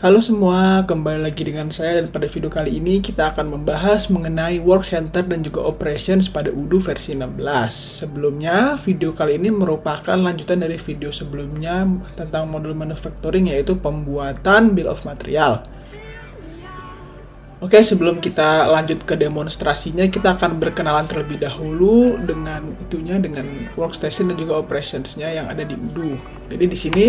Halo semua, kembali lagi dengan saya dan pada video kali ini kita akan membahas mengenai work center dan juga operations pada Odoo versi 16. Sebelumnya, video kali ini merupakan lanjutan dari video sebelumnya tentang modul manufacturing yaitu pembuatan bill of material. Oke, sebelum kita lanjut ke demonstrasinya, kita akan berkenalan terlebih dahulu dengan workstation dan juga operationsnya yang ada di Odoo. Jadi di sini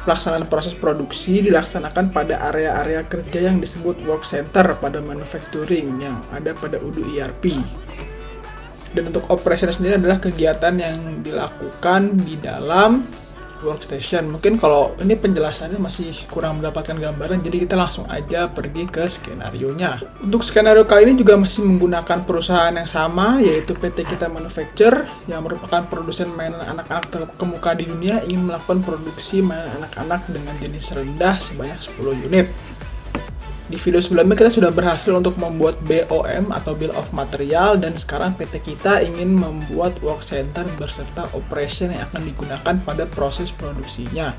pelaksanaan proses produksi dilaksanakan pada area-area kerja yang disebut work center pada manufacturing yang ada pada Odoo ERP. Dan untuk operation sendiri adalah kegiatan yang dilakukan di dalam workstation. Mungkin kalau ini penjelasannya masih kurang mendapatkan gambaran, jadi kita langsung aja pergi ke skenario-nya. Untuk skenario kali ini juga masih menggunakan perusahaan yang sama, yaitu PT Kita Manufacture, yang merupakan produsen mainan anak-anak terkemuka di dunia, ingin melakukan produksi mainan anak-anak dengan jenis rendah sebanyak 10 unit. Di video sebelumnya kita sudah berhasil untuk membuat BOM atau Bill of Material, dan sekarang PT Kita ingin membuat work center beserta operation yang akan digunakan pada proses produksinya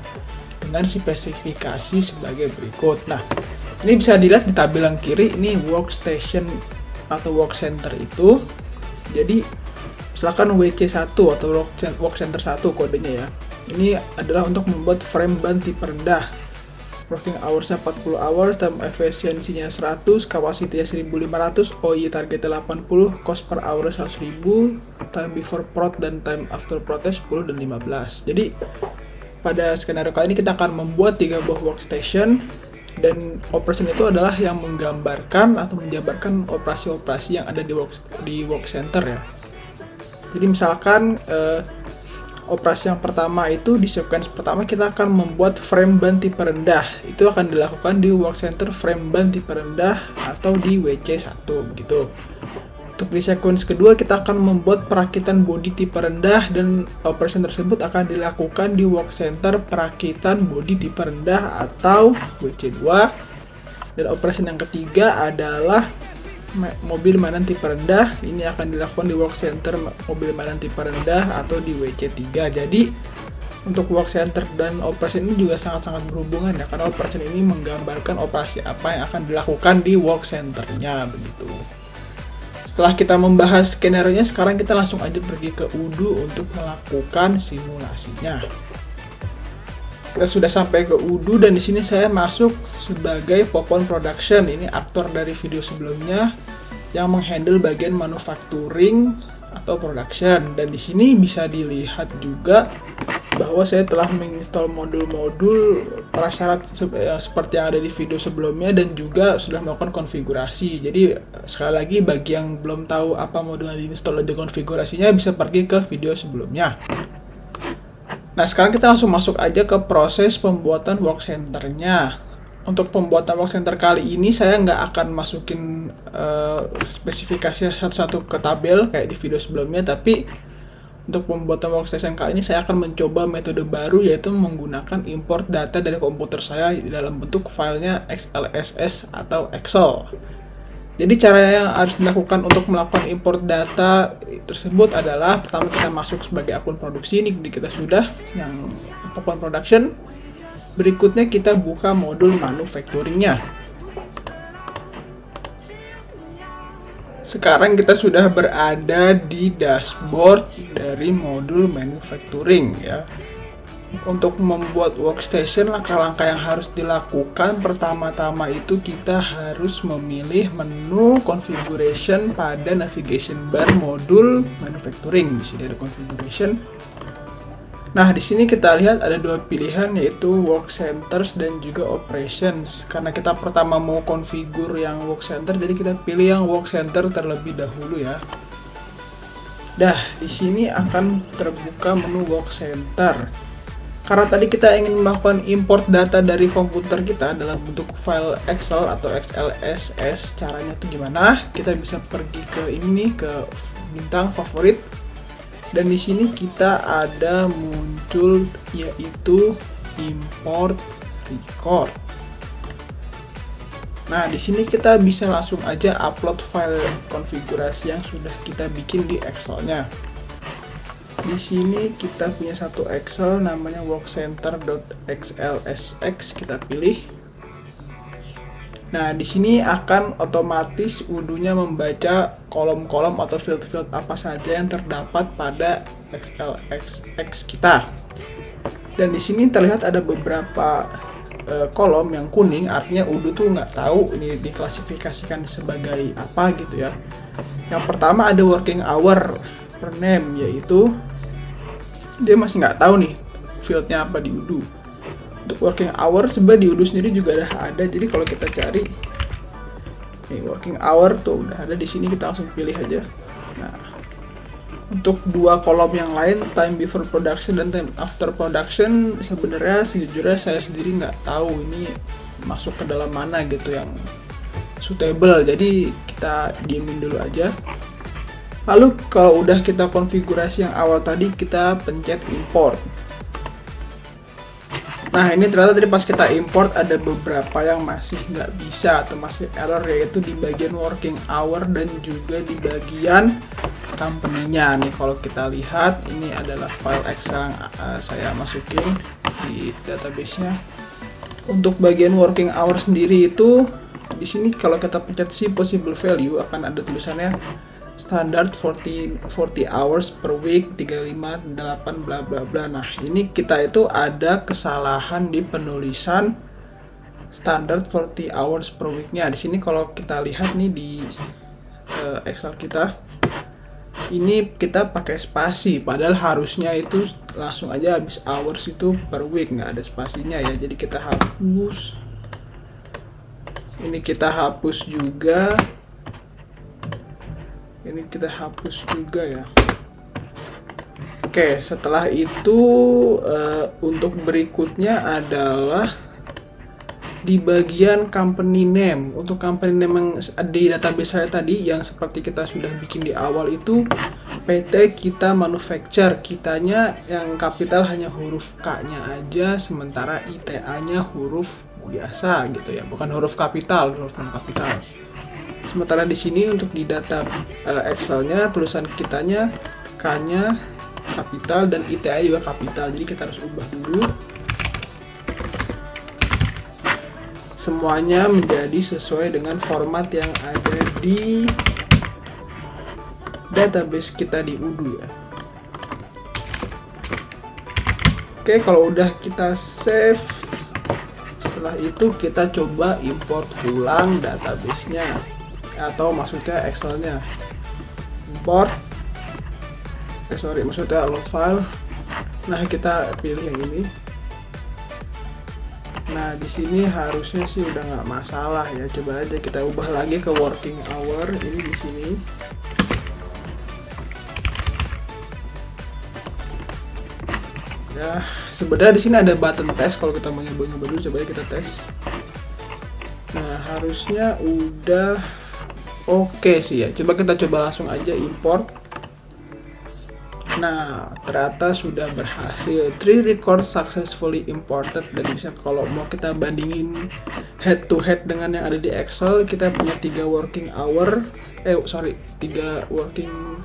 dengan spesifikasi sebagai berikut. Nah, ini bisa dilihat di tabel yang kiri, ini workstation atau work center itu. Jadi misalkan WC1 atau work center 1 kodenya ya. Ini adalah untuk membuat frame ban tipe rendah. Working hours-nya 40 hours, time efisiensinya 100, kapasitinya 1500, OI targetnya 80, cost per hour 100.000, time before prod dan time after prod 10 dan 15. Jadi pada skenario kali ini kita akan membuat 3 buah workstation, dan operation itu adalah yang menggambarkan atau menjabarkan operasi-operasi yang ada di work center ya. Jadi misalkan operasi yang pertama itu di sequence pertama kita akan membuat frame ban tipe rendah. Itu akan dilakukan di work center frame ban tipe rendah atau di WC1 gitu. Untuk di sequence kedua kita akan membuat perakitan body tipe rendah, dan operation tersebut akan dilakukan di work center perakitan body tipe rendah atau WC2. Dan operation yang ketiga adalah mobil mainan tipe rendah, ini akan dilakukan di work center mobil mainan tipe rendah atau di WC3. Jadi untuk work center dan operation ini juga sangat-sangat berhubungan ya, karena operation ini menggambarkan operasi apa yang akan dilakukan di work centernya begitu. Setelah kita membahas skenario-nya, sekarang kita langsung aja pergi ke Odoo untuk melakukan simulasinya. Kita sudah sampai ke Odoo, dan di sini saya masuk sebagai Popon Production. Ini aktor dari video sebelumnya yang menghandle bagian manufacturing atau production. Dan di sini bisa dilihat juga bahwa saya telah menginstal modul-modul prasyarat seperti yang ada di video sebelumnya, dan juga sudah melakukan konfigurasi. Jadi sekali lagi bagi yang belum tahu apa modul yang diinstal dan konfigurasinya bisa pergi ke video sebelumnya. Nah, sekarang kita langsung masuk aja ke proses pembuatan work center-nya. Untuk pembuatan work center kali ini saya nggak akan masukin spesifikasi satu-satu ke tabel kayak di video sebelumnya, tapi untuk pembuatan workstation kali ini saya akan mencoba metode baru, yaitu menggunakan import data dari komputer saya di dalam bentuk filenya XLSS atau Excel. Jadi cara yang harus dilakukan untuk melakukan import data tersebut adalah pertama kita masuk sebagai akun produksi, ini kita sudah yang Popon Production. Berikutnya kita buka modul manufacturing-nya. Sekarang kita sudah berada di dashboard dari modul manufacturing ya. Untuk membuat workstation, langkah-langkah yang harus dilakukan pertama-tama itu kita harus memilih menu configuration pada navigation bar modul manufacturing. Di sini ada configuration. Nah, di sini kita lihat ada dua pilihan, yaitu work centers dan juga operations. Karena kita pertama mau konfigur yang work center, jadi kita pilih yang work center terlebih dahulu ya. Dah, di sini akan terbuka menu work center. Karena tadi kita ingin melakukan import data dari komputer kita dalam bentuk file Excel atau XLSS, caranya itu gimana? Kita bisa pergi ke ini nih, ke bintang favorit, dan di sini kita ada muncul yaitu import record. Nah, di sini kita bisa langsung aja upload file konfigurasi yang sudah kita bikin di Excel-nya. Di sini kita punya satu Excel namanya workcenter.xlsx, kita pilih. Nah, di sini akan otomatis Udo-nya membaca kolom-kolom atau field-field apa saja yang terdapat pada XLSX kita. Dan di sini terlihat ada beberapa kolom yang kuning, artinya Udo tuh nggak tahu ini diklasifikasikan sebagai apa gitu ya. Yang pertama ada working hour per name, yaitu dia masih nggak tahu nih fieldnya apa di Udo. Untuk working hour sebenarnya di Udo sendiri juga ada. Jadi kalau kita cari nih working hour tuh udah ada di sini, kita langsung pilih aja. Nah, untuk dua kolom yang lain, time before production dan time after production, sebenarnya sejujurnya saya sendiri nggak tahu ini masuk ke dalam mana gitu yang suitable. Jadi kita diemin dulu aja. Lalu kalau udah kita konfigurasi yang awal tadi, kita pencet import. Nah, ini ternyata tadi pas kita import ada beberapa yang masih nggak bisa atau masih error, yaitu di bagian working hour dan juga di bagian company-nya. Nih kalau kita lihat, ini adalah file Excel yang saya masukin di database-nya. Untuk bagian working hour sendiri itu di sini kalau kita pencet see possible value akan ada tulisannya standard 40 hours per week 358 bla bla bla. Nah, ini kita itu ada kesalahan di penulisan standard 40 hours per week-nya. Di sini kalau kita lihat nih di Excel kita, ini kita pakai spasi, padahal harusnya itu langsung aja habis hours itu per week, nggak ada spasinya ya. Jadi kita hapus. Ini kita hapus juga. Ini kita hapus juga ya. Oke, setelah itu untuk berikutnya adalah di bagian company name. Untuk company name yang di database saya tadi yang seperti kita sudah bikin di awal itu PT Kita Manufacture, kitanya yang kapital hanya huruf K-nya aja, sementara ITA-nya huruf biasa gitu ya, bukan huruf kapital, huruf non kapital. Sementara di sini untuk di data Excel-nya tulisan kitanya K-nya kapital dan ITA juga kapital. Jadi kita harus ubah dulu. Semuanya menjadi sesuai dengan format yang ada di database kita di Udo ya. Oke, kalau udah kita save, setelah itu kita coba import ulang database-nya, atau maksudnya Excel-nya. Import, maksudnya load file. Nah, kita pilih yang ini. Nah, di sini harusnya sih udah nggak masalah ya. Coba aja kita ubah lagi ke working hour. Ini di sini. Ya, sebenarnya di sini ada button test. Kalau kita mau nyoba dulu, coba aja kita tes. Nah, harusnya udah oke sih ya. Coba kita coba langsung aja import. Nah, ternyata sudah berhasil. 3 record successfully imported. Dan bisa kalau mau kita bandingin head to head dengan yang ada di Excel, kita punya 3 working hour, 3 working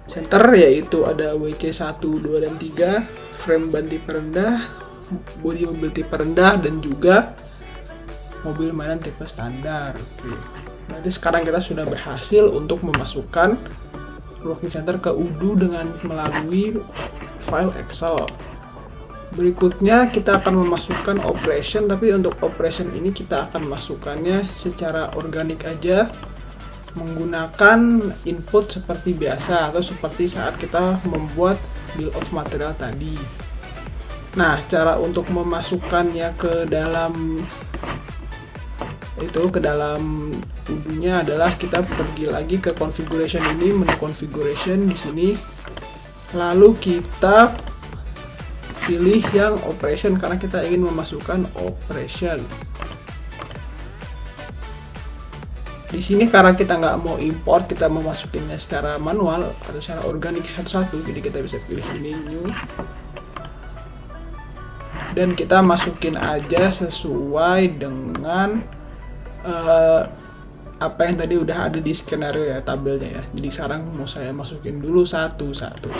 center, yaitu ada WC 1, 2, dan 3, frame ban tipe rendah, bodi mobil tipe rendah, dan juga mobil mainan tipe standar. Oke. Nanti sekarang kita sudah berhasil untuk memasukkan working center ke Udo dengan melalui file Excel. Berikutnya kita akan memasukkan operation, tapi untuk operation ini kita akan masukkannya secara organik aja, menggunakan input seperti biasa atau seperti saat kita membuat bill of material tadi. Nah, cara untuk memasukkannya ke dalam Udo-nya adalah kita pergi lagi ke configuration ini, menu configuration di sini, lalu kita pilih yang operation karena kita ingin memasukkan operation. Di sini karena kita nggak mau import, kita mau masukinnya secara manual atau secara organik satu-satu, jadi kita bisa pilih ini new, dan kita masukin aja sesuai dengan apa yang tadi udah ada di skenario ya, tabelnya ya. Jadi sekarang mau saya masukin dulu satu-satu.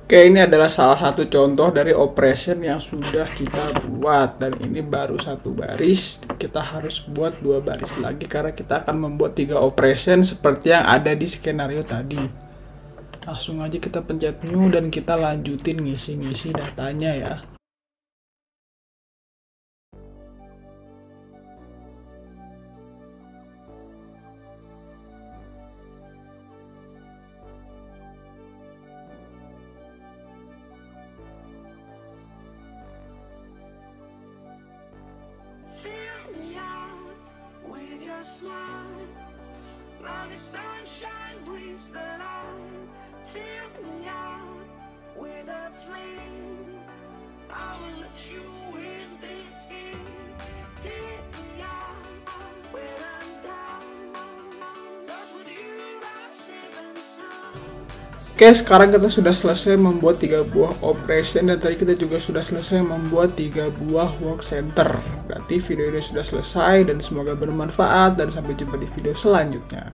Oke, ini adalah salah satu contoh dari operation yang sudah kita buat, dan ini baru satu baris. Kita harus buat 2 baris lagi karena kita akan membuat 3 operation seperti yang ada di skenario tadi. Langsung aja kita pencet new dan kita lanjutin ngisi-ngisi datanya ya. Fill me out with your smile. Now the sunshine brings the light. Fill me out with a flame. I will let you in this game. Take me out when I'm down. 'Cause with you I'm safe and sound. Oke, sekarang kita sudah selesai membuat 3 buah operation dan tadi kita juga sudah selesai membuat 3 buah work center. Berarti video ini sudah selesai dan semoga bermanfaat dan sampai jumpa di video selanjutnya.